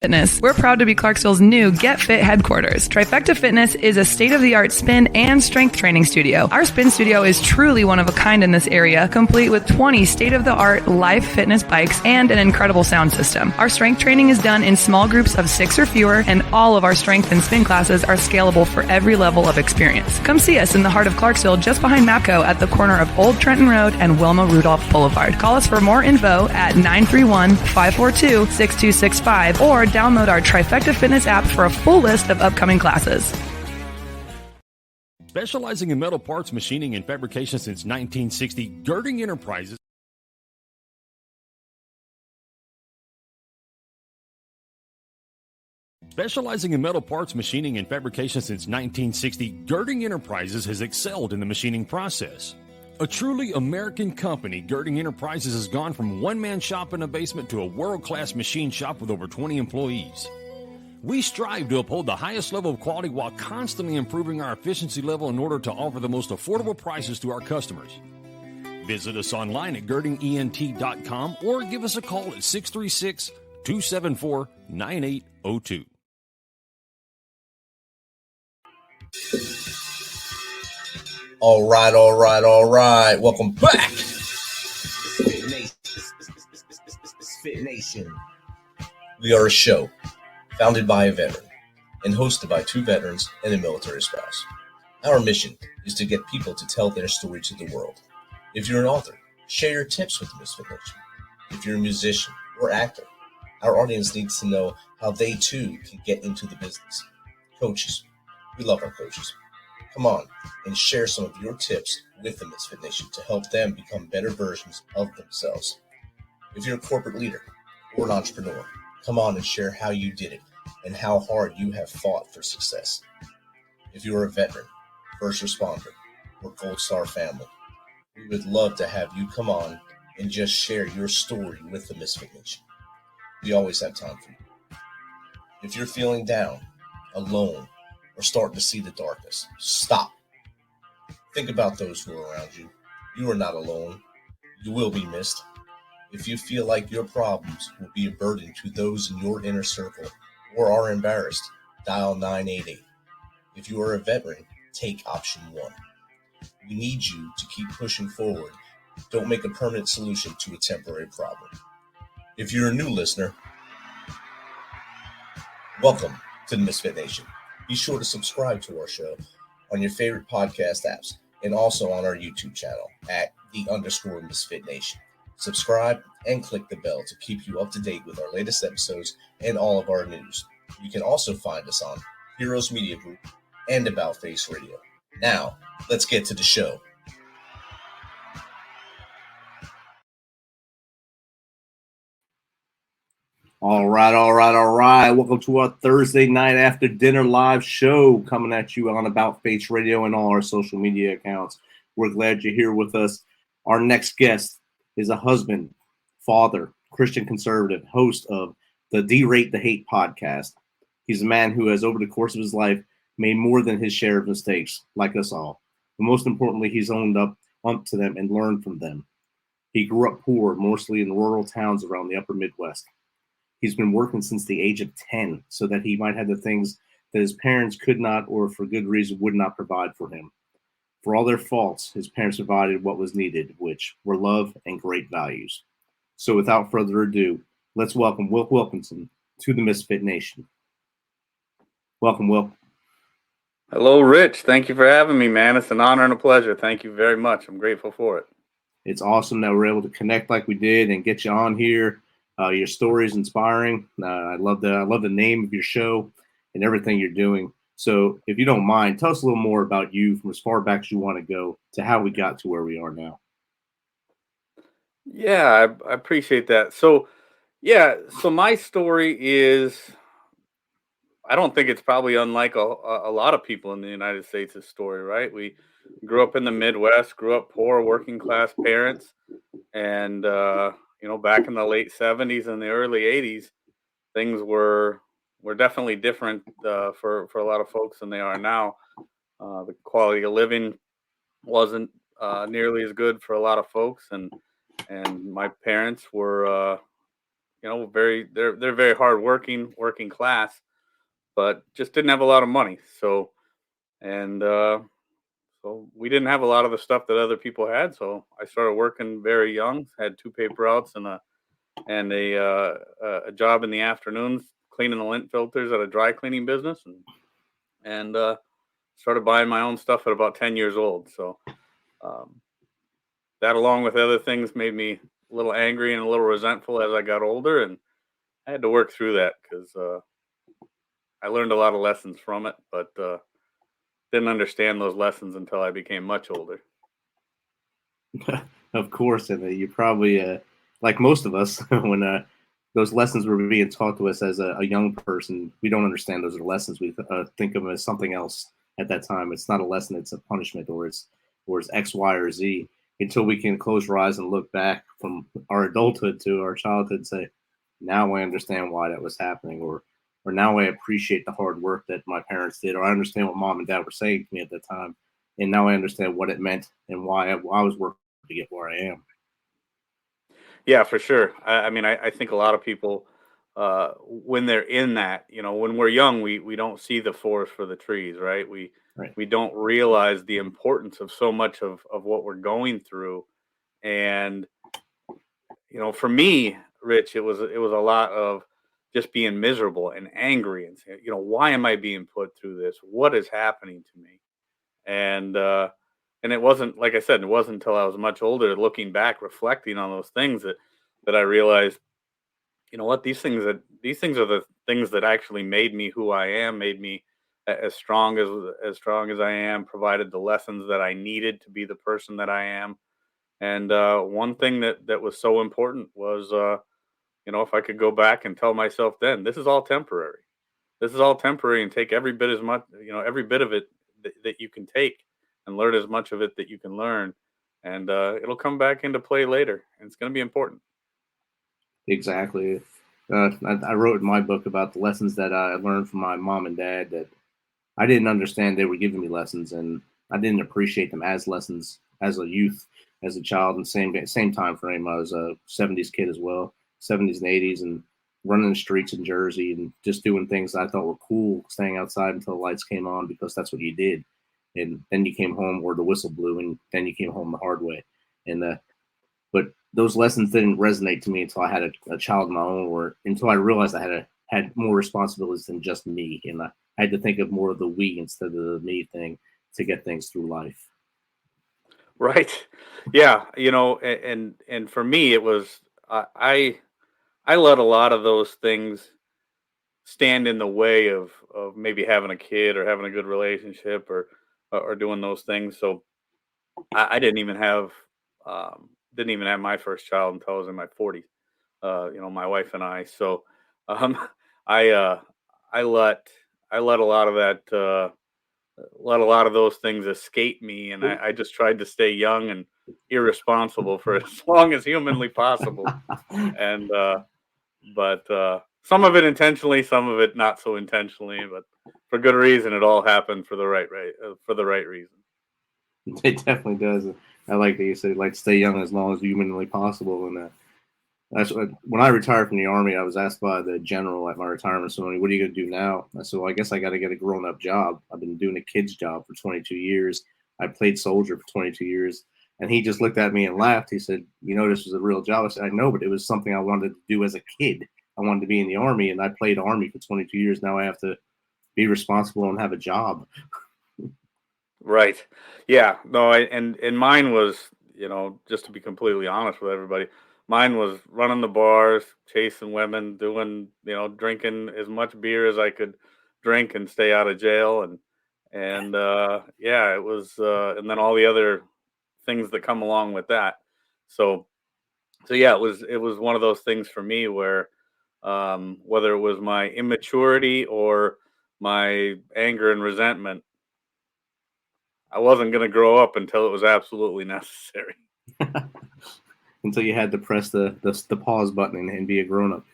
Fitness. We're proud to be Clarksville's new Get Fit headquarters. Trifecta Fitness is a state-of-the-art spin and strength training studio. Our spin studio is truly one of a kind in this area, complete with 20 state-of-the-art live fitness bikes and an incredible sound system. Our strength training is done in small groups of 6 or fewer, and all of our strength and spin classes are scalable for every level of experience. Come see us in the heart of Clarksville, just behind MAPCO at the corner of Old Trenton Road and Wilma Rudolph Boulevard. Call us for more info at 931-542-6265 or download our Trifecta Fitness app for a full list of upcoming classes. Specializing in metal parts, machining, and fabrication since 1960, Girding Enterprises. Specializing in metal parts, machining, and fabrication since 1960, Girding Enterprises has excelled in the machining process. A truly American company, Girding Enterprises has gone from one-man shop in a basement to a world-class machine shop with over 20 employees. We strive to uphold the highest level of quality while constantly improving our efficiency level in order to offer the most affordable prices to our customers. Visit us online at girdingent.com or give us a call at 636-274-9802. All right. Welcome back. MisFitNation. We are a show founded by a veteran and hosted by 2 veterans and a military spouse. Our mission is to get people to tell their story to the world. If you're an author, share your tips with the Misfit Nation. If you're a musician or actor, our audience needs to know how they too can get into the business. Coaches, we love our coaches. Come on and share some of your tips with the Misfit Nation to help them become better versions of themselves. If you're a corporate leader or an entrepreneur, come on and share how you did it and how hard you have fought for success. If you're a veteran, first responder, or Gold Star family, we would love to have you come on and just share your story with the Misfit Nation. We always have time for you. If you're feeling down, alone, or starting to see the darkness, stop. Think about those who are around you. You are not alone. You will be missed. If you feel like your problems will be a burden to those in your inner circle or are embarrassed, dial 988. If you are a veteran, take option 1. We need you to keep pushing forward. Don't make a permanent solution to a temporary problem. If you're a new listener, welcome to the Misfit Nation. Be sure to subscribe to our show on your favorite podcast apps and also on our YouTube channel at @_Misfit Nation. Subscribe and click the bell to keep you up to date with our latest episodes and all of our news. You can also find us on Heroes Media Group and About Face Radio. Now, let's get to the show. All right. Welcome to our Thursday night after dinner live show coming at you on About Face Radio and all our social media accounts. We're glad you're here with us. Our next guest is a husband, father, Christian conservative, host of the DERATE the Hate podcast. He's a man who has, over the course of his life, made more than his share of mistakes, like us all. But most importantly, he's owned up to them and learned from them. He grew up poor, mostly in rural towns around the upper Midwest. He's been working since the age of 10 so that he might have the things that his parents could not, or for good reason, would not provide for him. For all their faults, his parents provided what was needed, which were love and great values. So without further ado, let's welcome Wilk Wilkinson to the Misfit Nation. Welcome, Wilk. Hello, Rich. Thank you for having me, man. It's an honor and a pleasure. Thank you very much. I'm grateful for it. It's awesome that we're able to connect like we did and get you on here. Your story is inspiring. I love the name of your show and everything you're doing. So if you don't mind, tell us a little more about you from as far back as you want to go to how we got to where we are now. Yeah, I appreciate that. So my story is, I don't think it's probably unlike a lot of people in the United States' story, right? We grew up in the Midwest, grew up poor, working class parents, and back in the late 70s and the early 80s, things were definitely different for a lot of folks than they are now. The quality of living wasn't nearly as good for a lot of folks, and my parents were they're very hardworking, working class, but just didn't have a lot of money. And so we didn't have a lot of the stuff that other people had. So I started working very young. Had 2 paper routes and a job in the afternoons cleaning the lint filters at a dry cleaning business, and started buying my own stuff at about 10 years old. So that, along with other things, made me a little angry and a little resentful as I got older, and I had to work through that because I learned a lot of lessons from it, but didn't understand those lessons until I became much older. Of course, and you probably, like most of us, when those lessons were being taught to us as a young person, we don't understand those are lessons. We think of them as something else at that time. It's not a lesson; it's a punishment, or it's X, Y, or Z. Until we can close our eyes and look back from our adulthood to our childhood and say, now I understand why that was happening, or now I appreciate the hard work that my parents did, or I understand what mom and dad were saying to me at that time, and now I understand what it meant and why I was working to get where I am. Yeah, for sure. I think a lot of people, when they're in that, when we're young, we don't see the forest for the trees, right? We don't realize the importance of so much of what we're going through. And, for me, Rich, it was a lot of just being miserable and angry and saying, why am I being put through this? What is happening to me? And it wasn't, like I said, it wasn't until I was much older, looking back, reflecting on those things that I realized, what, these things are the things that actually made me who I am, made me as strong as I am, provided the lessons that I needed to be the person that I am. And one thing that was so important was, if I could go back and tell myself then, this is all temporary. This is all temporary, and take every bit as much, every bit of it that you can take, and learn as much of it that you can learn. And it'll come back into play later, and it's going to be important. Exactly. I wrote in my book about the lessons that I learned from my mom and dad that I didn't understand. They were giving me lessons, and I didn't appreciate them as lessons as a youth, as a child. And same time frame, I was a 70s kid as well, 70s and 80s, and running the streets in Jersey and just doing things that I thought were cool, staying outside until the lights came on because that's what you did. And then you came home where the whistle blew, and then you came home the hard way. And but those lessons didn't resonate to me until I had a child of my own, or until I realized I had more responsibilities than just me, and I had to think of more of the we instead of the me thing to get things through life. Right. Yeah. And for me, it was I let a lot of those things stand in the way of maybe having a kid or having a good relationship or doing those things. So I didn't even have my first child until I was in my 40s. My wife and I. So I let a lot of that let a lot of those things escape me, and I just tried to stay young and irresponsible for as long as humanly possible. And but some of it intentionally, some of it not so intentionally, but for good reason. It all happened for the right reason. It definitely does. I like that you said, like, stay young as long as humanly possible. And that's when I retired from the Army, I was asked by the general at my retirement ceremony, "What are you going to do now?" I said, "Well, I guess I got to get a grown-up job. I've been doing a kid's job for 22 years. I played soldier for 22 years." And he just looked at me and laughed. He said, "This was a real job." I said, "I know, but it was something I wanted to do as a kid. I wanted to be in the Army, and I played Army for 22 years. Now I have to be responsible and have a job." Right. Yeah. No. And mine was, just to be completely honest with everybody, mine was running the bars, chasing women, doing, drinking as much beer as I could drink and stay out of jail, and yeah, it was, and then all the other things that come along with that. So yeah, it was one of those things for me where, whether it was my immaturity or my anger and resentment, I wasn't going to grow up until it was absolutely necessary. Until you had to press the pause button and be a grown up.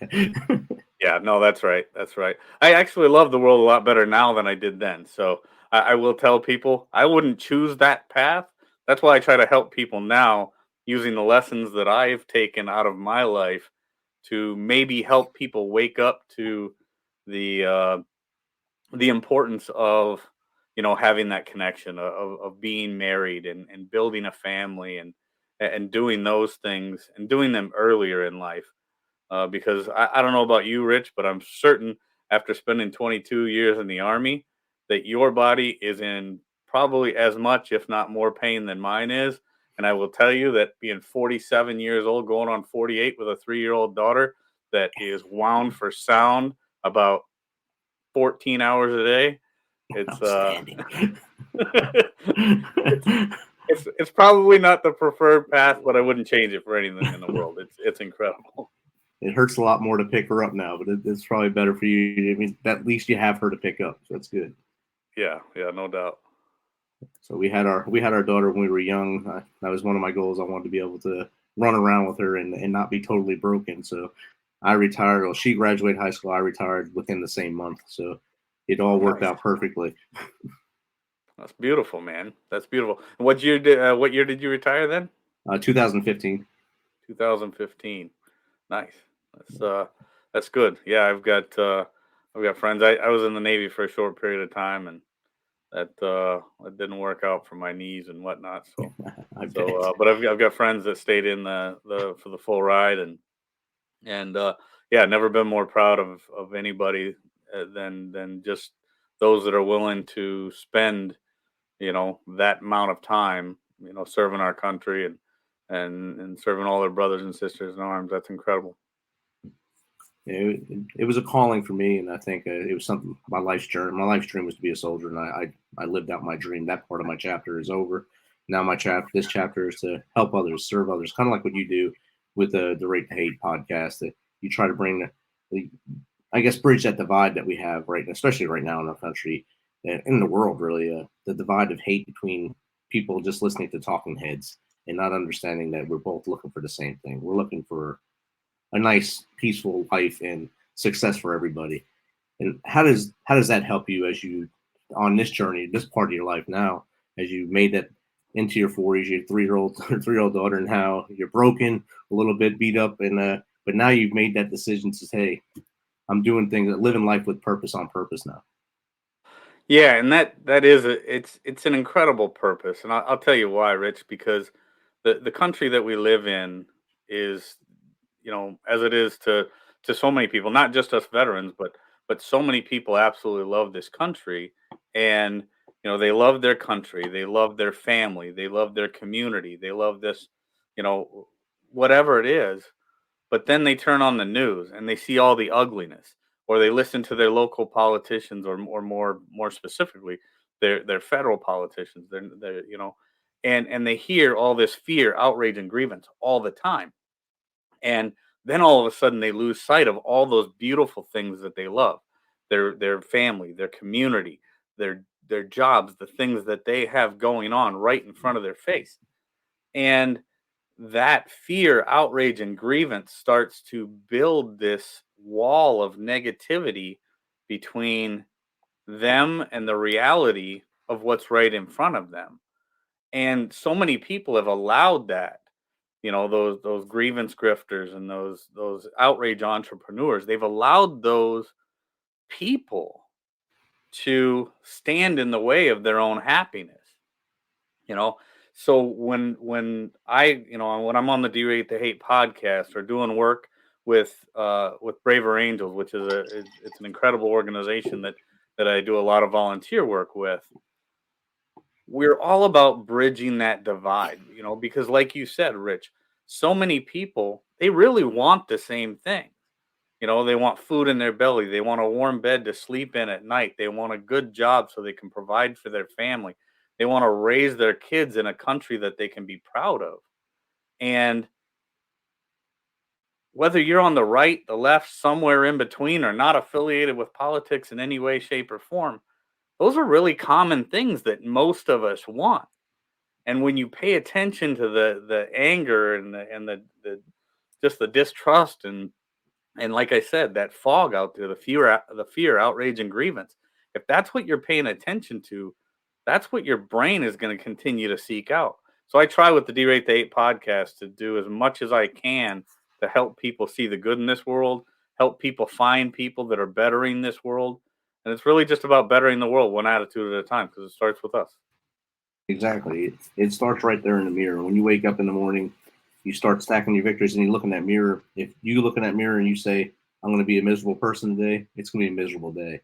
Yeah, no, that's right. That's right. I actually love the world a lot better now than I did then. So I will tell people I wouldn't choose that path. That's why I try to help people now using the lessons that I've taken out of my life to maybe help people wake up to the importance of, having that connection of being married and building a family and doing those things and doing them earlier in life. Because I don't know about you, Rich, but I'm certain after spending 22 years in the Army that your body is in probably as much, if not more pain than mine is. And I will tell you that being 47 years old, going on 48 with a 3-year-old daughter that is wound for sound about 14 hours a day, it's probably not the preferred path, but I wouldn't change it for anything in the world. It's incredible. It hurts a lot more to pick her up now, but it's probably better for you. I mean, at least you have her to pick up, so that's good. Yeah, no doubt. So we had our daughter when we were young. That was one of my goals. I wanted to be able to run around with her and not be totally broken. So I retired. Well, she graduated high school. I retired within the same month. So it all worked out perfectly. That's beautiful, man. That's beautiful. And what year did you retire then? 2015. 2015. Nice. That's good. Yeah, I've got friends. I was in the Navy for a short period of time, and that it didn't work out for my knees and whatnot. So, but I've got friends that stayed in for the full ride, and never been more proud of anybody than just those that are willing to spend, that amount of time, serving our country and serving all their brothers and sisters in arms. That's incredible. It was a calling for me, and I think it was something. My life's dream was to be a soldier, and I lived out my dream. That part of my chapter is over. Now this chapter is to help others, serve others, kind of like what you do with the DERATE the Hate podcast. That you try to bring bridge that divide that we have especially right now in our country, in the world, really, the divide of hate between people just listening to talking heads and not understanding that we're both looking for the same thing. We're looking for a nice, peaceful life and success for everybody. And how does that help you as you on this journey, this part of your life now, as you made that into your 40s, your 3-year-old daughter, and how you're broken, a little bit beat up, and but now you've made that decision to say, hey, I'm doing things, living life with purpose on purpose now. Yeah, and that is it's an incredible purpose, and I'll tell you why, Rich. Because the country that we live in is, as it is to so many people, not just us veterans, but so many people absolutely love this country, and they love their country, they love their family, they love their community, they love this, whatever it is. But then they turn on the news and they see all the ugliness, or they listen to their local politicians, or more specifically, their federal politicians. They're and they hear all this fear, outrage, and grievance all the time. And then all of a sudden they lose sight of all those beautiful things that they love, their family, their community, their jobs, the things that they have going on right in front of their face. And that fear, outrage, and grievance starts to build this wall of negativity between them and the reality of what's right in front of them. And so many people have allowed that, those grievance grifters and those outrage entrepreneurs, they've allowed those people to stand in the way of their own happiness. So when I'm on the DERATE the Hate podcast, or doing work with Braver Angels, which is it's an incredible organization that I do a lot of volunteer work with, we're all about bridging that divide, because like you said, Rich, so many people, they really want the same thing. They want food in their belly. They want a warm bed to sleep in at night. They want a good job so they can provide for their family. They want to raise their kids in a country that they can be proud of. And whether you're on the right, the left, somewhere in between, or not affiliated with politics in any way, shape, or form, those are really common things that most of us want. And when you pay attention to the anger and the just the distrust and like I said, that fog out there, the fear, outrage, and grievance, if that's what you're paying attention to, that's what your brain is going to continue to seek out. So I try with the DERATE the Hate podcast to do as much as I can to help people see the good in this world, help people find people that are bettering this world. And it's really just about bettering the world one attitude at a time, because it starts with us. Exactly. It starts right there in the mirror. When you wake up in the morning, you start stacking your victories and you look in that mirror. If you look in that mirror and you say, I'm going to be a miserable person today, it's going to be a miserable day.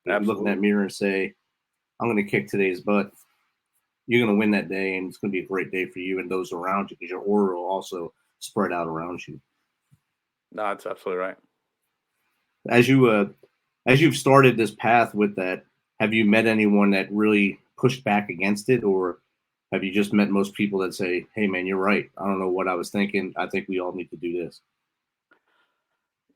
If you look in that mirror and say, I'm going to kick today's butt, you're going to win that day, and it's going to be a great day for you and those around you, because your aura will also spread out around you. No, that's absolutely right. As you've started this path with that, have you met anyone that really pushed back against it, or have you just met most people that say, hey man, you're right, I don't know what I was thinking, I think we all need to do this?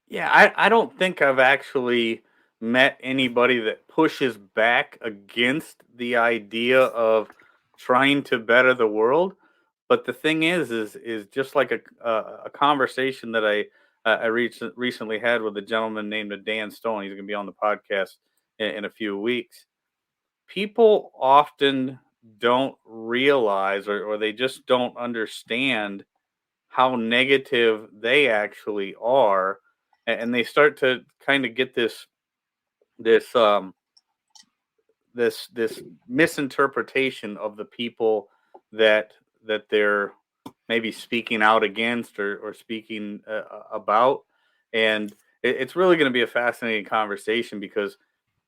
Yeah, I don't think I've actually met anybody that pushes back against the idea of trying to better the world. But the thing is just like a conversation that I recently had with a gentleman named Dan Stone. He's going to be on the podcast in a few weeks. People often don't realize, or they just don't understand how negative they actually are, and they start to kind of get this this misinterpretation of the people that they're maybe speaking out against, or speaking about. And it's really going to be a fascinating conversation, because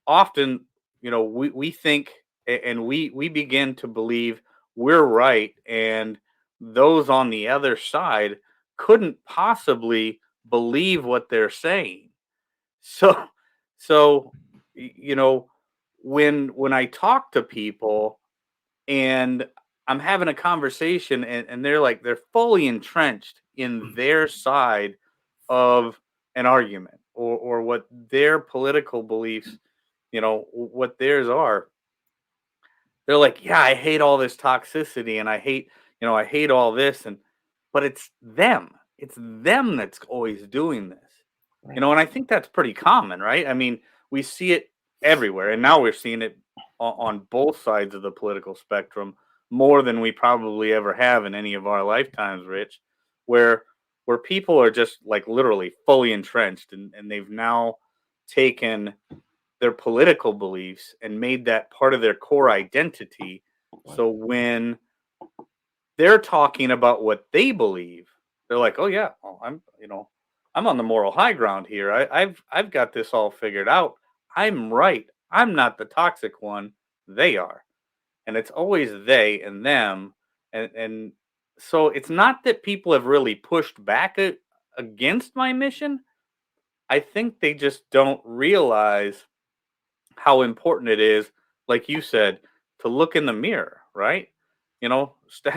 often, we think, and we begin to believe we're right, and those on the other side couldn't possibly believe what they're saying. So so, when I talk to people and I'm having a conversation, and they're fully entrenched in their side of an argument, or what their political beliefs, what theirs are. They're like, yeah, I hate all this toxicity, and I hate all this. But it's them. It's them that's always doing this. Right. And I think that's pretty common, right? I mean, we see it everywhere, and now we're seeing it on both sides of the political spectrum more than we probably ever have in any of our lifetimes, Rich, where people are just like literally fully entrenched, and they've now taken their political beliefs and made that part of their core identity. So when they're talking about what they believe, they're like, "Oh yeah, well, I'm on the moral high ground here. I've got this all figured out. I'm right. I'm not the toxic one. They are." And it's always they and them, and so it's not that people have really pushed back against my mission. I think they just don't realize how important it is, like you said, to look in the mirror, right?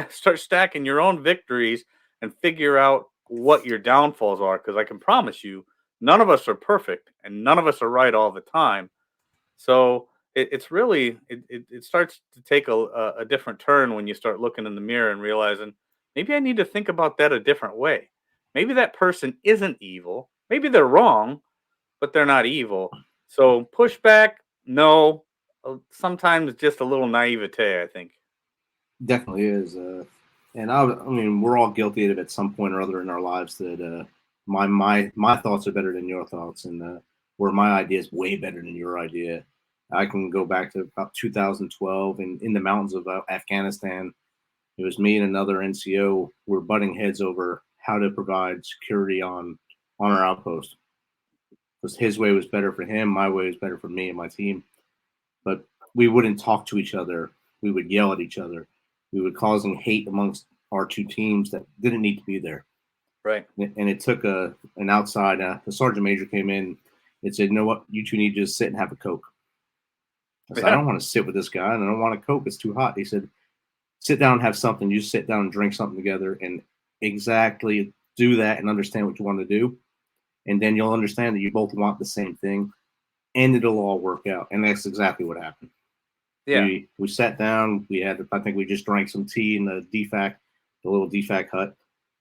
Start stacking your own victories and figure out what your downfalls are, because I can promise you, none of us are perfect and none of us are right all the time. So it's really, it starts to take a different turn when you start looking in the mirror and realizing, maybe I need to think about that a different way. Maybe that person isn't evil. Maybe they're wrong, but they're not evil. So pushback, no. Sometimes just a little naivete, I think. Definitely is. And I mean, we're all guilty of it at some point or other in our lives, that my thoughts are better than your thoughts, and where my idea is way better than your idea. I can go back to about 2012, and in the mountains of Afghanistan, it was me and another NCO. We're butting heads over how to provide security on our outpost, because his way was better for him, my way was better for me and my team. But we wouldn't talk to each other. We would yell at each other. We were causing hate amongst our two teams that didn't need to be there. Right. And it took an outside, the sergeant major came in and said, you know what, you two need to just sit and have a Coke. I said, I don't want to sit with this guy, and I don't want a Coke. It's too hot. He said, sit down and have something. You just sit down and drink something together and exactly do that and understand what you want to do. And then you'll understand that you both want the same thing, and it'll all work out. And that's exactly what happened. Yeah. We sat down. I think we just drank some tea in the little DFAC hut,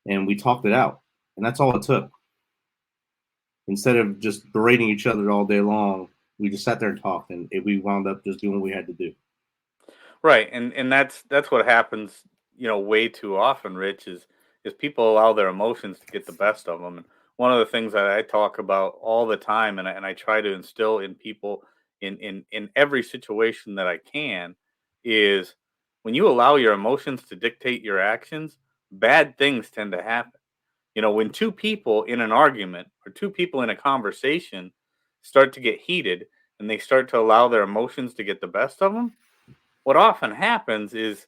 and we talked it out. And that's all it took. Instead of just berating each other all day long, we just sat there and talked, and we wound up just doing what we had to do. Right. And that's what happens, way too often, Rich, is is people allow their emotions to get the best of them. And one of the things that I talk about all the time, and I try to instill in people in every situation that I can, is when you allow your emotions to dictate your actions, bad things tend to happen. When two people in an argument or two people in a conversation start to get heated and they start to allow their emotions to get the best of them, what often happens is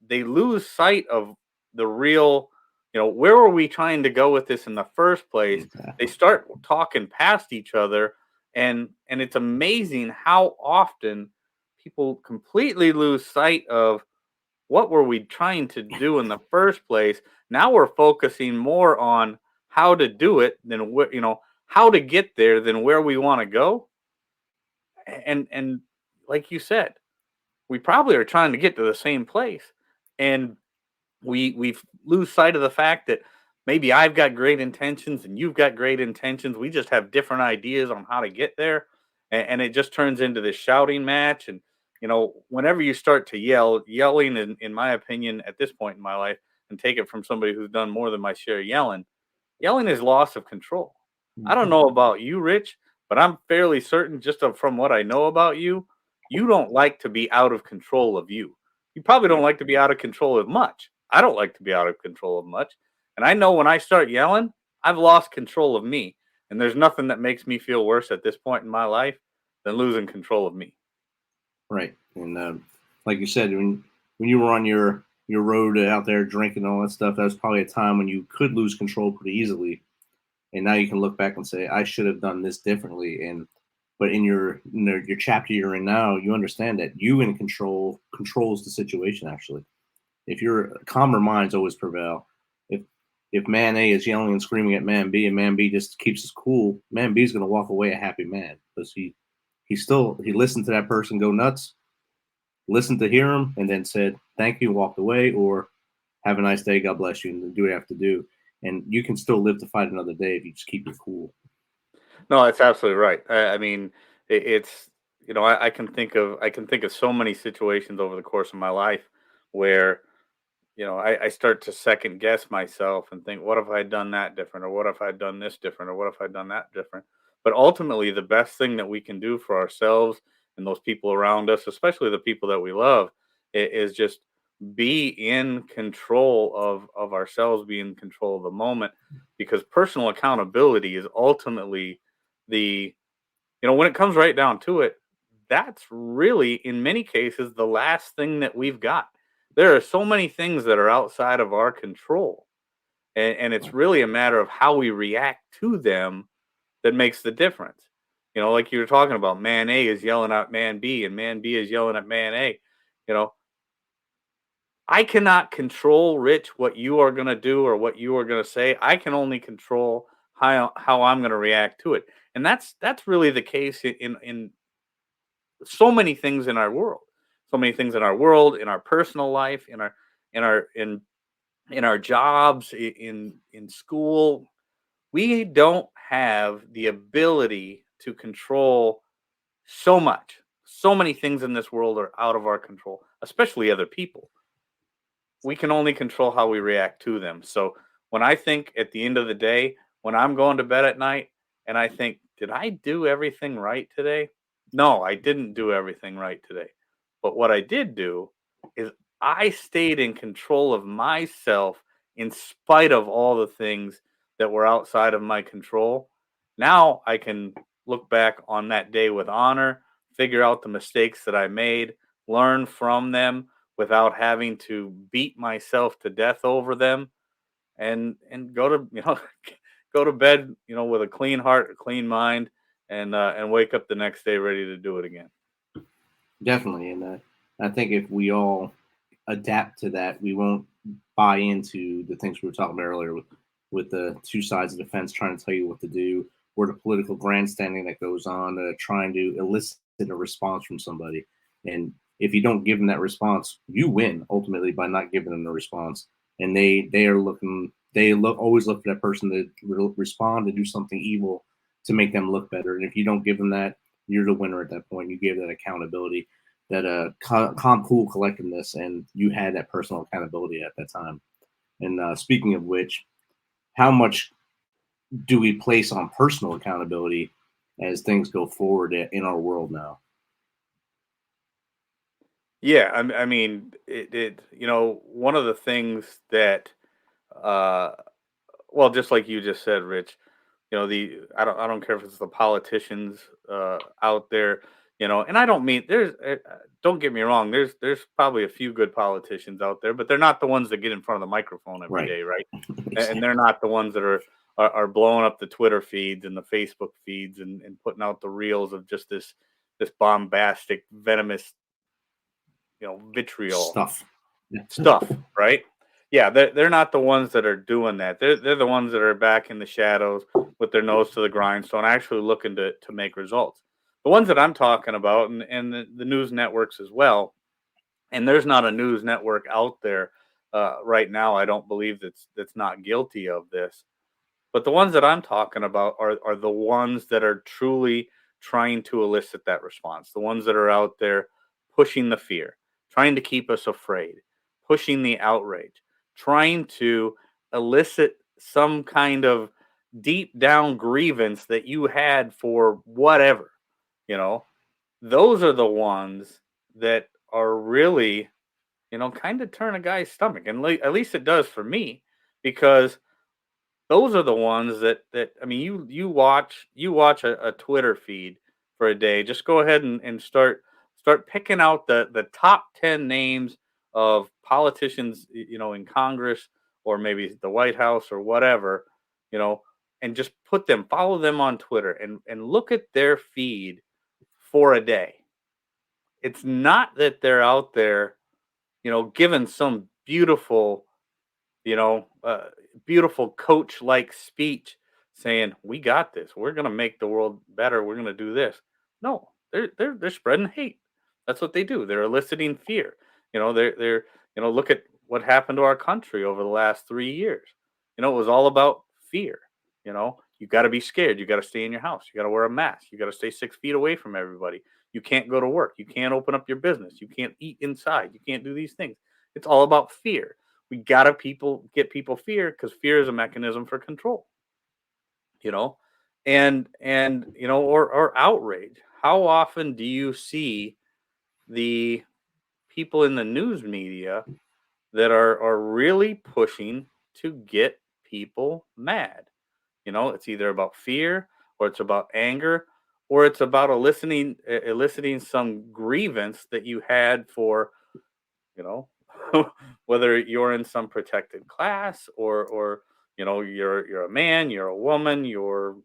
they lose sight of the real, where were we trying to go with this in the first place? They start talking past each other, and it's amazing how often people completely lose sight of what were we trying to do in the first place. Now we're focusing more on how to do it than how to get there than where we want to go. And like you said, we probably are trying to get to the same place, and we lose sight of the fact that maybe I've got great intentions and you've got great intentions. We just have different ideas on how to get there, and it just turns into this shouting match. And whenever you start to yelling, in my opinion, at this point in my life, and take it from somebody who's done more than my share of yelling is loss of control. I don't know about you, Rich, but I'm fairly certain, just from what I know about you, you don't like to be out of control of you. You probably don't like to be out of control of much. I don't like to be out of control of much. And I know when I start yelling, I've lost control of me. And there's nothing that makes me feel worse at this point in my life than losing control of me. Right. And like you said, when you were on your road out there drinking and all that stuff, that was probably a time when you could lose control pretty easily. And now you can look back and say, I should have done this differently. But in your chapter you're in now, you understand that you in control controls the situation. Actually, if your calmer minds always prevail. If man A is yelling and screaming at man B, and man B just keeps his cool, man B is going to walk away a happy man, because he listened to that person go nuts, listened to hear him, and then said thank you, walked away, or have a nice day, God bless you, and do what you have to do. And you can still live to fight another day if you just keep your cool. No, that's absolutely right. I mean, it's I can think of so many situations over the course of my life where I start to second guess myself and think, what if I had done that different, or what if I had done this different, or what if I had done that different? But ultimately, the best thing that we can do for ourselves and those people around us, especially the people that we love, is just be in control of ourselves, be in control of the moment, because personal accountability is ultimately when it comes right down to it, that's really, in many cases, the last thing that we've got. There are so many things that are outside of our control, and it's really a matter of how we react to them that makes the difference. Like you were talking about, man A is yelling at man B, and man B is yelling at man A. I cannot control, Rich, what you are going to do or what you are going to say. I can only control how I'm going to react to it. And that's really the case in so many things in our world. So many things in our world, in our personal life, in our jobs, in school. We don't have the ability to control so much. So many things in this world are out of our control, especially other people. We can only control how we react to them. So when I think at the end of the day, when I'm going to bed at night and I think, did I do everything right today? No, I didn't do everything right today. But what I did do is I stayed in control of myself in spite of all the things that were outside of my control. Now I can look back on that day with honor, figure out the mistakes that I made, learn from them without having to beat myself to death over them, and go to bed, with a clean heart, a clean mind, and wake up the next day ready to do it again. Definitely. And I think if we all adapt to that, we won't buy into the things we were talking about earlier with the two sides of the fence trying to tell you what to do, or the political grandstanding that goes on, trying to elicit a response from somebody. And if you don't give them that response, you win ultimately by not giving them the response. And they always look for that person to respond, to do something evil to make them look better. And if you don't give them that, you're the winner at that point. You gave that accountability, that calm, cool collectedness, and you had that personal accountability at that time. And speaking of which, how much do we place on personal accountability as things go forward in our world now? Yeah, I mean, one of the things that, well, just like you just said, Rich, I don't care if it's the politicians out there, and I don't mean don't get me wrong, there's probably a few good politicians out there, but they're not the ones that get in front of the microphone every day, right? And they're not the ones that are blowing up the Twitter feeds and the Facebook feeds and putting out the reels of just this bombastic, venomous, vitriol stuff, right? Yeah, they're not the ones that are doing that. They're the ones that are back in the shadows with their nose to the grindstone, actually looking to make results. The ones that I'm talking about, and the news networks as well, and there's not a news network out there right now, I don't believe, that's not guilty of this. But the ones that I'm talking about are the ones that are truly trying to elicit that response. The ones that are out there pushing the fear, trying to keep us afraid, pushing the outrage, trying to elicit some kind of deep down grievance that you had for whatever, those are the ones that are really, kind of turn a guy's stomach. And at least it does for me, because those are the ones that I mean, you watch a Twitter feed for a day. Just go ahead and start picking out the top 10 names of politicians, in Congress or maybe the White House or whatever, and just follow them on Twitter and look at their feed for a day. It's not that they're out there, giving some beautiful, beautiful coach-like speech saying, "We got this. We're going to make the world better. We're going to do this." No, they're spreading hate. That's what they do. They're eliciting fear. They're look at what happened to our country over the last 3 years. It was all about fear. You got to be scared. You got to stay in your house. You got to wear a mask. You got to stay 6 feet away from everybody. You can't go to work. You can't open up your business. You can't eat inside. You can't do these things. It's all about fear. We got to get people fear, because fear is a mechanism for control. And or outrage. How often do you see the people in the news media that are really pushing to get people mad? It's either about fear, or it's about anger, or it's about eliciting some grievance that you had for, whether you're in some protected class or you're a man, you're a woman, you're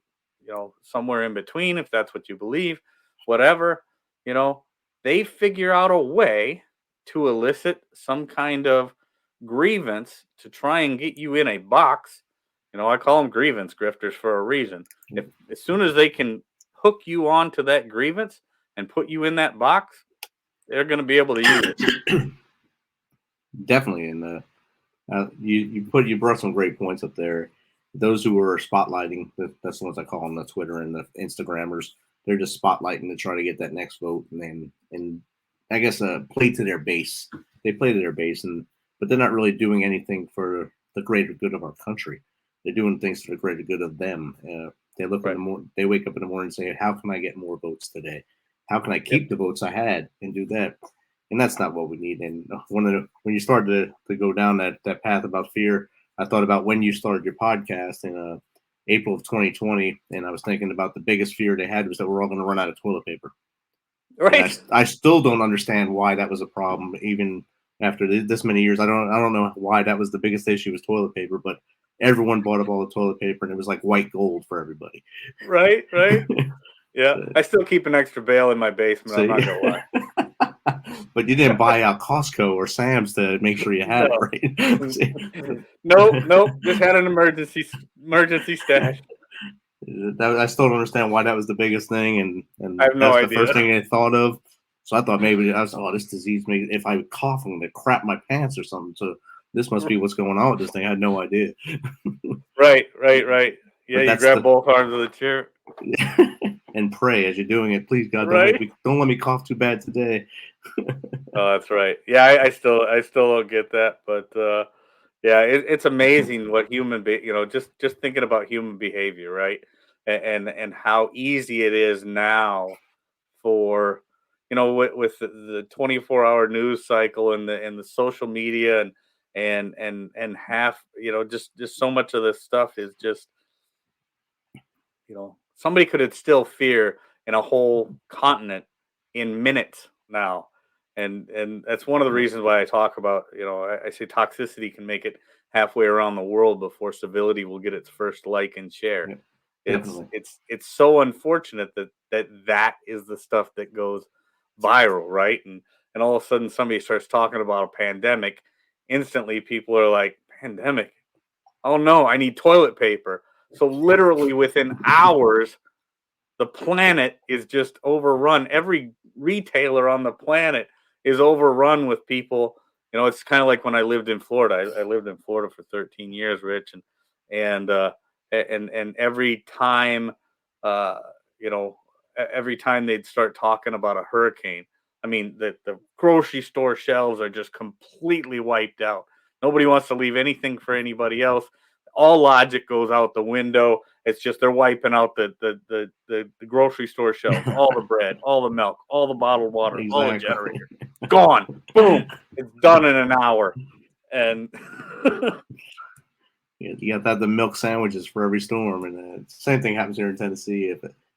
somewhere in between, if that's what you believe, whatever, they figure out a way to elicit some kind of grievance to try and get you in a box. I call them grievance grifters for a reason. As soon as they can hook you onto that grievance and put you in that box, they're going to be able to use it. Definitely. And you brought some great points up there. Those who are spotlighting, that's the ones I call them, the Twitter and the Instagrammers. They're just spotlighting to try to get that next vote, and I guess play to their base. They play to their base, but they're not really doing anything for the greater good of our country. They're doing things for the greater good of them. They look right. They wake up in the morning and say, "How can I get more votes today? How can I keep the votes I had and do that?" And that's not what we need. And when you started to go down that path about fear, I thought about when you started your podcast in April of 2020, and I was thinking about the biggest fear they had was that we're all going to run out of toilet paper. Right. I still don't understand why that was a problem, even after this many years. I don't know why that was the biggest issue, was toilet paper, but everyone bought up all the toilet paper, and it was like white gold for everybody. Right. Yeah, I still keep an extra bale in my basement. I'm not gonna lie. But you didn't buy out Costco or Sam's to make sure you had it, right? Nope. Just had an emergency stash. I still don't understand why that was the biggest thing, and I have no idea. The first thing they thought of. So I thought maybe this disease, maybe if I cough, I'm gonna crap my pants or something. So this must be what's going on with this thing. I had no idea. Right. Yeah, you grab both arms of the chair. And pray as you're doing it. Please, God, right? don't let me cough too bad today. Oh, that's right. Yeah, I still don't get that, but Yeah, it's amazing what just thinking about human behavior, right? And how easy it is now for with the 24-hour news cycle and the social media and half just so much of this stuff is just somebody could instill fear in a whole continent in minutes now. And that's one of the reasons why I talk about, I say toxicity can make it halfway around the world before civility will get its first like and share. Yeah, It's definitely. it's so unfortunate that is the stuff that goes viral, right? And all of a sudden somebody starts talking about a pandemic, instantly people are like, pandemic. Oh no, I need toilet paper. So literally within hours, the planet is just overrun. Every retailer on the planet is overrun with people. It's kind of like when I lived in Florida. I lived in Florida for 13 years, Rich, and uh, and every time, uh, you know, every time they'd start talking about a hurricane, I mean, the grocery store shelves are just completely wiped out. Nobody wants to leave anything for anybody else. All logic goes out the window. It's just they're wiping out the grocery store shelves, all the bread, all the milk, all the bottled water, all the Exactly. generator. Gone. Boom. It's done in an hour. And You have to have the milk sandwiches for every storm, and same thing happens here in Tennessee.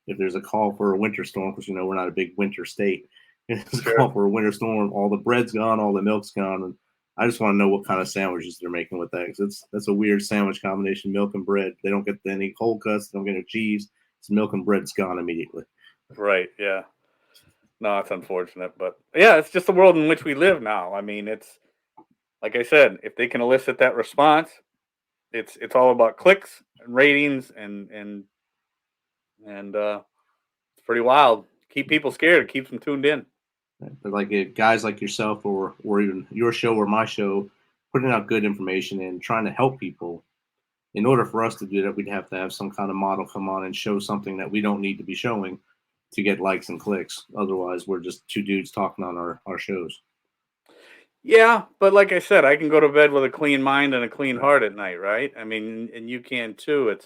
If there's a call for a winter storm, because we're not a big winter state, if there's a call for a winter storm, all the bread's gone, all the milk's gone, and I just want to know what kind of sandwiches they're making with that, because that's a weird sandwich combination: milk and bread. They don't get any cold cuts, they don't get any cheese. It's milk and bread's gone immediately. right, yeah. No, it's unfortunate, but yeah, it's just the world in which we live now. I mean, it's like I said, if they can elicit that response, it's all about clicks and ratings and it's pretty wild. Keep people scared. It keeps them tuned in. But like guys like yourself, or even your show or my show, putting out good information and trying to help people. In order for us to do that, we'd have to have some kind of model come on and show something that we don't need to be showing to get likes and clicks. Otherwise, we're just two dudes talking on our shows. Yeah, but like I said, I can go to bed with a clean mind and a clean heart at night, right? I mean, and you can too.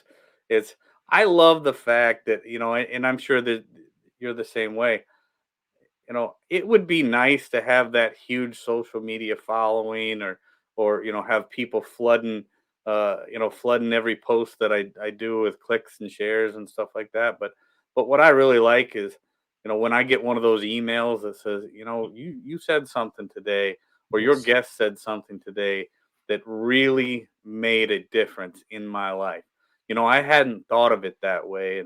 It's. I love the fact that and I'm sure that you're the same way. It would be nice to have that huge social media following, or have people flooding every post that I do with clicks and shares and stuff like that. But what I really like is, when I get one of those emails that says, you said something today, or your guest said something today that really made a difference in my life. I hadn't thought of it that way,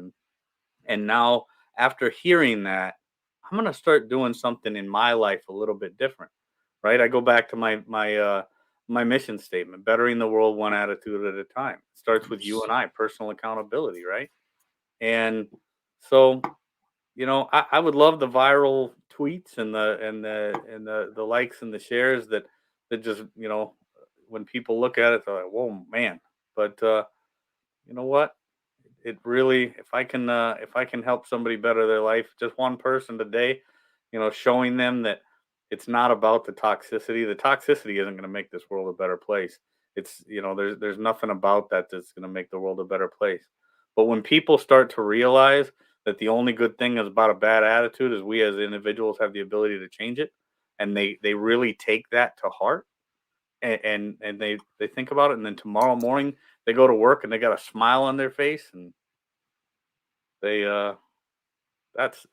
and now after hearing that, I'm going to start doing something in my life a little bit different, right? I go back to my mission statement: bettering the world one attitude at a time. It starts with you and I, personal accountability, right? And so, I would love the viral tweets and the likes and the shares that just when people look at it, they're like, whoa, man. But you know what? It really, if I can help somebody better their life, just one person today, showing them that it's not about the toxicity. The toxicity isn't going to make this world a better place. It's there's nothing about that that's going to make the world a better place. But when people start to realize that the only good thing is about a bad attitude is we as individuals have the ability to change it, and they really take that to heart, and they think about it, and then tomorrow morning they go to work and they got a smile on their face, and they that's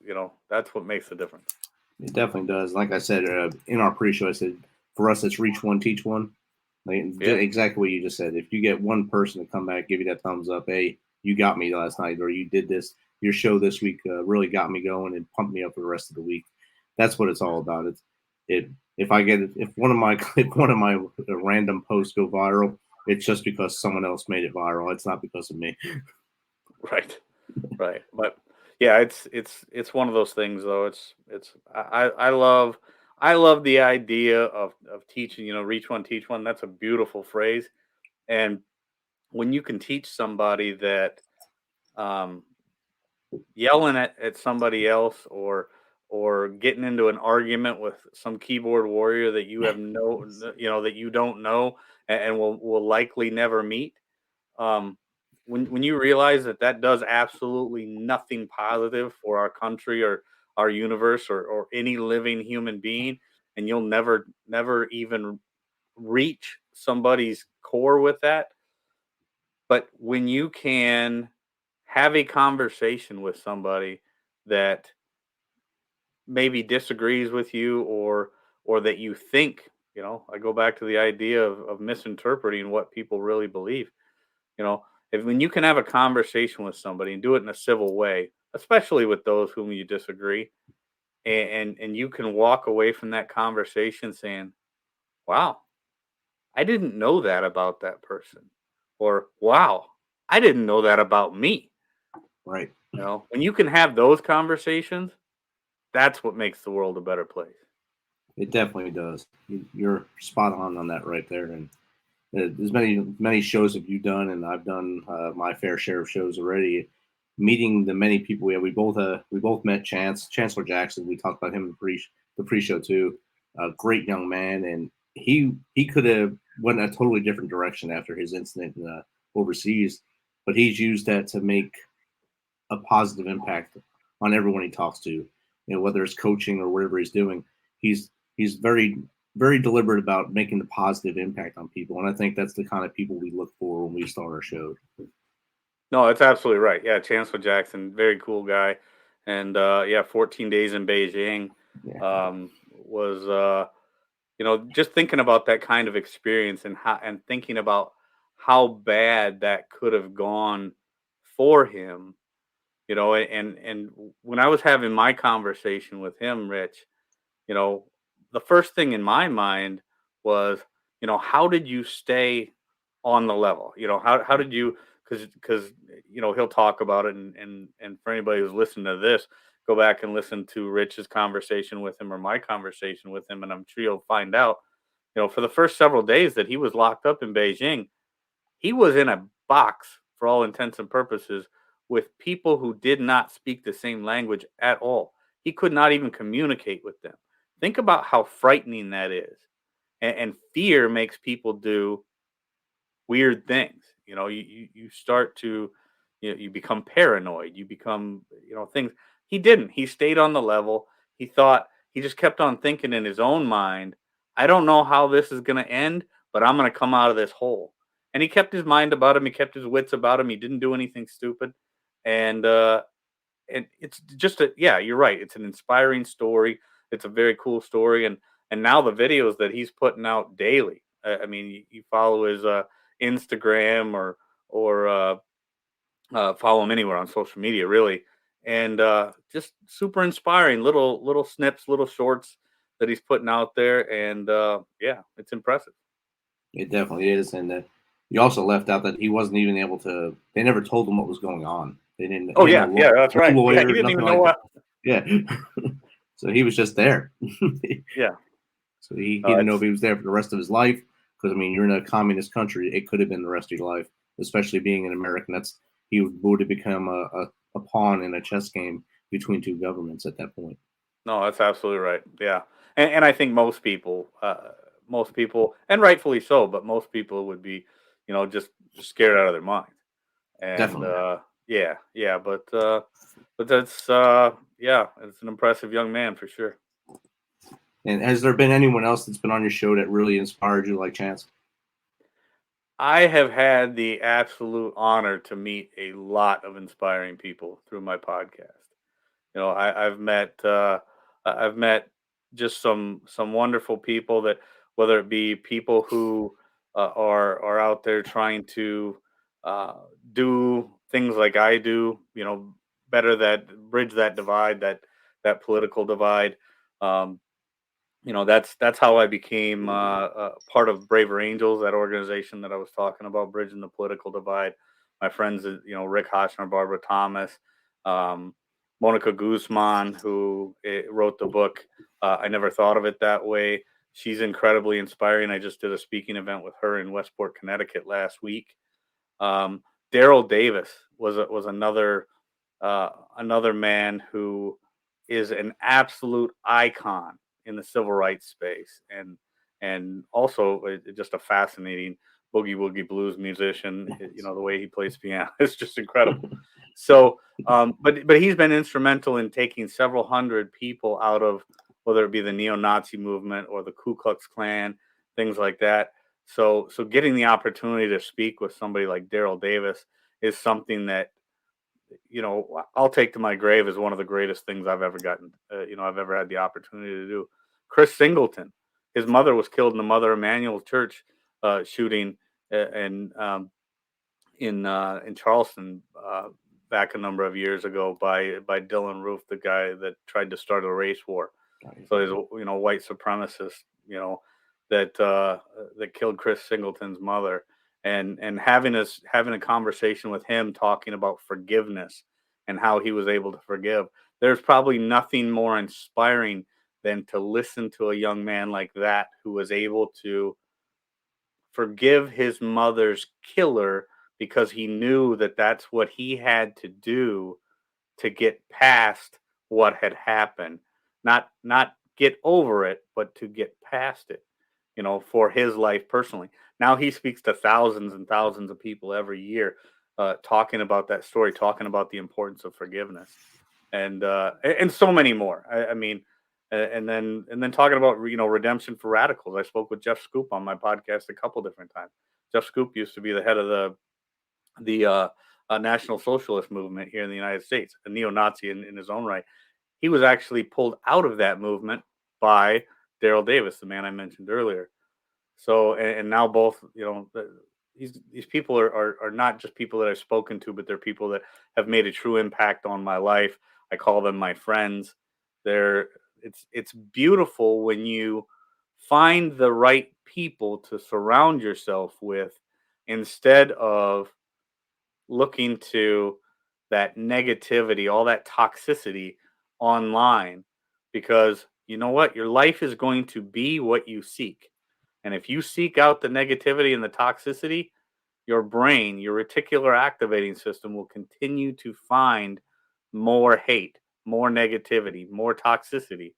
what makes the difference. It definitely does. Like I said in our pre-show, I said for us it's reach one, teach one. Exactly what you just said. If you get one person to come back, give you that thumbs up, hey, you got me last night, or you did this, your show this week really got me going and pumped me up for the rest of the week. That's what it's all about. If one of my random posts go viral, it's just because someone else made it viral. It's not because of me. Right. But yeah, it's one of those things though. I love the idea of teaching, reach one, teach one. That's a beautiful phrase. And when you can teach somebody that yelling at somebody else, or getting into an argument with some keyboard warrior that you have that you don't know, and will likely never meet. When you realize that does absolutely nothing positive for our country or our universe or any living human being, and you'll never even reach somebody's core with that. But when you can have a conversation with somebody that maybe disagrees with you or that you think, I go back to the idea of misinterpreting what people really believe. If when you can have a conversation with somebody and do it in a civil way, especially with those whom you disagree, and you can walk away from that conversation saying, wow, I didn't know that about that person, or wow, I didn't know that about me. Right. When you can have those conversations, that's what makes the world a better place. It definitely does. You're spot on that right there. And there's many shows have you done, and I've done my fair share of shows already. Meeting the many people we both met Chancellor Jackson. We talked about him in the pre-show too. A great young man, and he could have went a totally different direction after his incident overseas, but he's used that to make a positive impact on everyone he talks to. Whether it's coaching or whatever he's doing, he's very, very deliberate about making the positive impact on people. And I think that's the kind of people we look for when we start our show. No, that's absolutely right. Yeah, Chancellor Jackson, very cool guy. And 14 days in Beijing was just thinking about that kind of experience and thinking about how bad that could have gone for him. And when I was having my conversation with him, Rich, the first thing in my mind was, how did you stay on the level? How did you, because he'll talk about it, and for anybody who's listening to this, go back and listen to Rich's conversation with him or my conversation with him, and I'm sure you'll find out, for the first several days that he was locked up in Beijing, he was in a box for all intents and purposes with people who did not speak the same language at all. He could not even communicate with them. Think about how frightening that is. And fear makes people do weird things. You start to, you become paranoid. You become, things. He didn't. He stayed on the level. He just kept on thinking in his own mind, I don't know how this is going to end, but I'm going to come out of this hole. And he kept his mind about him. He kept his wits about him. He didn't do anything stupid. And it's just you're right. It's an inspiring story. It's a very cool story. And now the videos that he's putting out daily. I mean, you follow his Instagram or follow him anywhere on social media, really. And just super inspiring little snips, little shorts that he's putting out there. And it's impressive. It definitely is. And you also left out that he wasn't even able to. They never told him what was going on. They didn't. Oh yeah, that's right. Lawyer, he didn't even know what. Yeah. So he was just there. Yeah. So he didn't know if he was there for the rest of his life. Because I mean, you're in a communist country. It could have been the rest of your life, especially being an American. He would have become a pawn in a chess game between two governments at that point. No, that's absolutely right. Yeah, and I think most people, and rightfully so, but most people would be, just scared out of their minds. And definitely. But that's it's an impressive young man for sure. And has there been anyone else that's been on your show that really inspired you, like Chance? I have had the absolute honor to meet a lot of inspiring people through my podcast. I've met just some wonderful people that, whether it be people who are out there trying to do things like I do, better bridge that divide, that political divide. That's how I became part of Braver Angels, that organization that I was talking about, bridging the political divide. My friends, Rick Hotchner, Barbara Thomas, Monica Guzman, who wrote the book, I Never Thought of It That Way. She's incredibly inspiring. I just did a speaking event with her in Westport, Connecticut last week. Daryl Davis was another man who is an absolute icon in the civil rights space, and also just a fascinating boogie woogie blues musician. You know, the way he plays piano is just incredible. So, but he's been instrumental in taking several hundred people out of, whether it be the neo-Nazi movement or the Ku Klux Klan, things like that. So getting the opportunity to speak with somebody like Daryl Davis is something that, you know, I'll take to my grave as one of the greatest things I've ever gotten. You know, I've ever had the opportunity to do. Chris Singleton, his mother was killed in the Mother Emanuel Church shooting, and in Charleston back a number of years ago by Dylan Roof, the guy that tried to start a race war. So he's, you know, white supremacist, you know, that killed Chris Singleton's mother, and having a conversation with him talking about forgiveness and how he was able to forgive. There's probably nothing more inspiring than to listen to a young man like that who was able to forgive his mother's killer because he knew that that's what he had to do to get past what had happened. Not get over it, but to get past it, you know, for his life personally. Now he speaks to thousands and thousands of people every year, talking about that story, talking about the importance of forgiveness, and so many more. I mean, and then talking about, you know, redemption for radicals. I spoke with Jeff Scoop on my podcast a couple different times. Jeff Scoop used to be the head of the National Socialist movement here in the United States, a neo-Nazi in his own right. He was actually pulled out of that movement by Daryl Davis, the man I mentioned earlier. So, and now both, you know, these people are not just people that I've spoken to, but they're people that have made a true impact on my life. I call them my friends. It's beautiful when you find the right people to surround yourself with, instead of looking to that negativity, all that toxicity online, because you know what? Your life is going to be what you seek. And if you seek out the negativity and the toxicity, your brain, your reticular activating system will continue to find more hate, more negativity, more toxicity.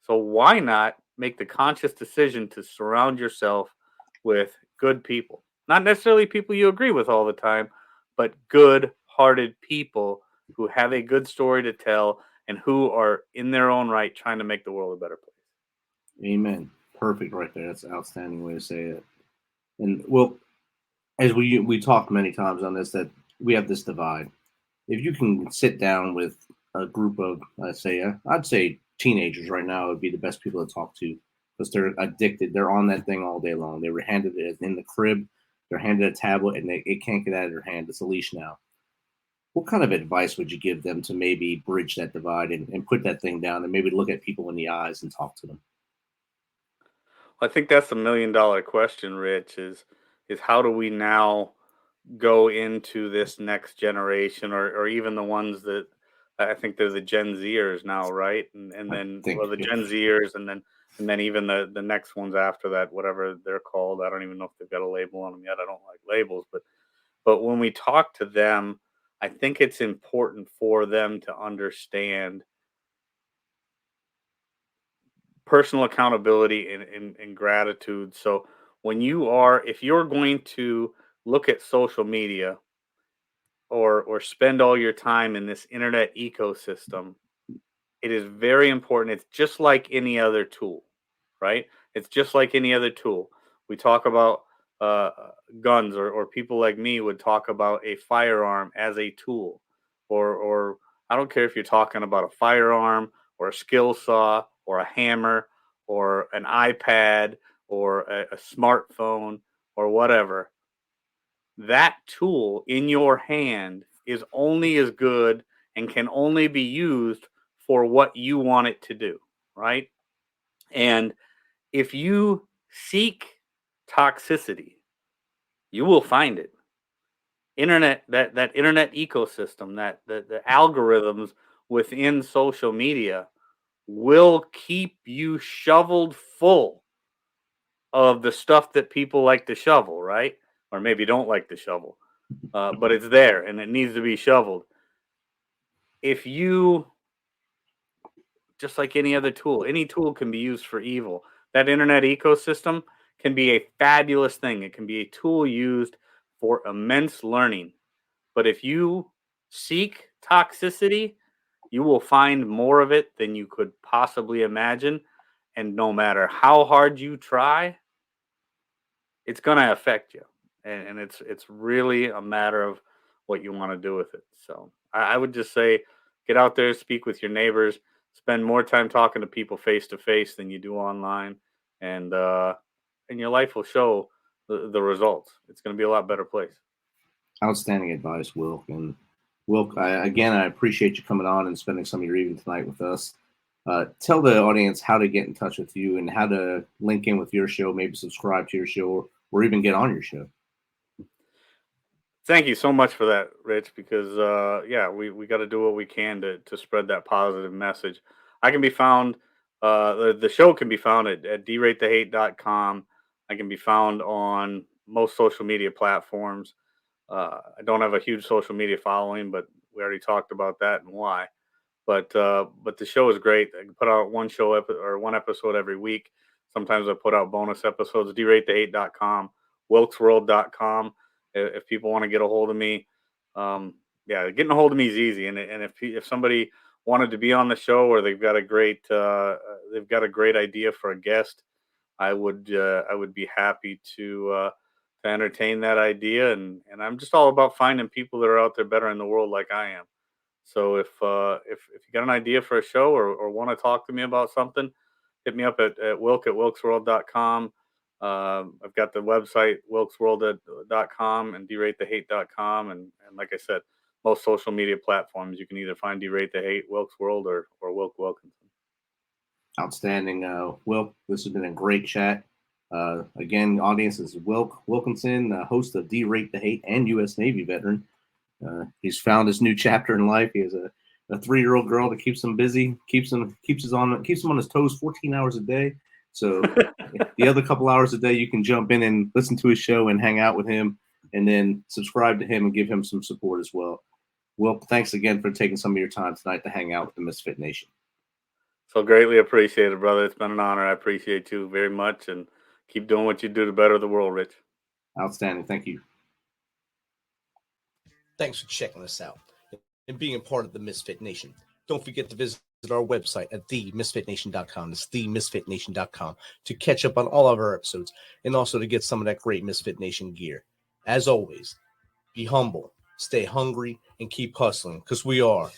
So why not make the conscious decision to surround yourself with good people? Not necessarily people you agree with all the time, but good-hearted people who have a good story to tell and who are in their own right trying to make the world a better place. Amen. Perfect right there. That's an outstanding way to say it. And well, as we talked many times on this, that we have this divide. If you can sit down with a group of, I'd say teenagers right now would be the best people to talk to, because they're addicted. They're on that thing all day long. They were handed it in the crib. They're handed a tablet, and it can't get out of their hand. It's a leash now. What kind of advice would you give them to maybe bridge that divide and put that thing down and maybe look at people in the eyes and talk to them? I think that's the $1 million question, Rich, is how do we now go into this next generation, or even the ones that I think they're the Gen Zers now, right? And then the Gen Zers, and then even the next ones after that, whatever they're called. I don't even know if they've got a label on them yet. I don't like labels, but when we talk to them, I think it's important for them to understand personal accountability and gratitude. So if you're going to look at social media or spend all your time in this internet ecosystem, it is very important. It's just like any other tool, right? It's just like any other tool. We talk about guns, or people like me would talk about a firearm as a tool, or I don't care if you're talking about a firearm or a skill saw or a hammer or an iPad or a smartphone or whatever. That tool in your hand is only as good and can only be used for what you want it to do, right? And if you seek toxicity, you will find it. That internet ecosystem, that the algorithms within social media will keep you shoveled full of the stuff that people like to shovel, right? Or maybe don't like to shovel, but it's there and it needs to be shoveled. If you, just like any other tool, any tool can be used for evil. that internet ecosystem can be a fabulous thing. It can be a tool used for immense learning. But if you seek toxicity, you will find more of it than you could possibly imagine. And no matter how hard you try, it's going to affect you. And it's really a matter of what you want to do with it. So I would just say, get out there, speak with your neighbors, spend more time talking to people face to face than you do online. And your life will show the results. It's going to be a lot better place. Outstanding advice, Wilk. And Wilk, I appreciate you coming on and spending some of your evening tonight with us. Tell the audience how to get in touch with you and how to link in with your show, maybe subscribe to your show or even get on your show. Thank you so much for that, Rich, because, we got to do what we can to spread that positive message. I can be found, the show can be found at DERATETHEHATE.com. I can be found on most social media platforms. I don't have a huge social media following, but we already talked about that and why. But the show is great. I can put out one episode every week. Sometimes I put out bonus episodes. DERATETHEHATE.com, WilksWorld.com. If people want to get a hold of me, getting a hold of me is easy. And if somebody wanted to be on the show or they've got a great idea for a guest, I would be happy to entertain that idea. And I'm just all about finding people that are out there better in the world like I am. So if you got an idea for a show or want to talk to me about something, hit me up at wilk@wilksworld.com. I've got the website wilksworld.com and DERATETHEHATE.com. And like I said, most social media platforms, you can either find Derate the Hate, Wilk's World, or Wilk Wilkinson. Outstanding. Wilk, this has been a great chat. Again, audience, is Wilk Wilkinson, host of Derate the Hate and U.S. Navy veteran. He's found his new chapter in life. He has a 3-year-old girl that keeps him busy, keeps him on his toes 14 hours a day. So the other couple hours a day, you can jump in and listen to his show and hang out with him, and then subscribe to him and give him some support as well. Wilk, thanks again for taking some of your time tonight to hang out with the Misfit Nation. So greatly appreciated, brother. It's been an honor. I appreciate you very much, and keep doing what you do to better the world, Rich. Outstanding. Thank you. Thanks for checking us out and being a part of the Misfit Nation. Don't forget to visit our website at themisfitnation.com. It's themisfitnation.com to catch up on all of our episodes and also to get some of that great Misfit Nation gear. As always, be humble, stay hungry, and keep hustling because we are